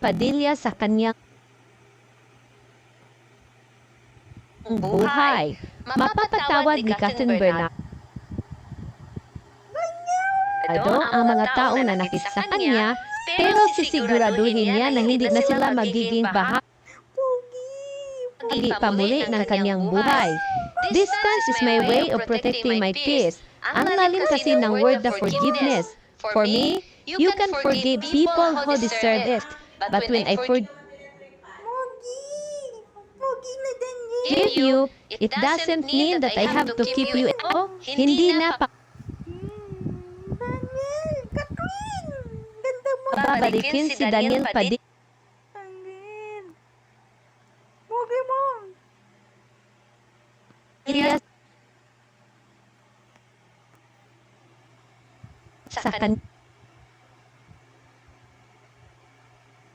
Padilla sa kanyang buhay. Mapapatawad ni Catherine Bernardo ang mga taong nanakit sa kanya, pero sisiguraduhin niya na hindi na sila magiging bahagi pamuli ng kanyang buhay. Distance is my way of protecting my peace. Ang lalim kasi ng word na forgiveness. For me, you can forgive people who deserve it. But when I forgive you, it doesn't mean that I have to keep you. Hindi na Daniel, Catherine! Ganda mo. babalikin si Daniel Padilla Daniel. Mugi mo. sa kanyang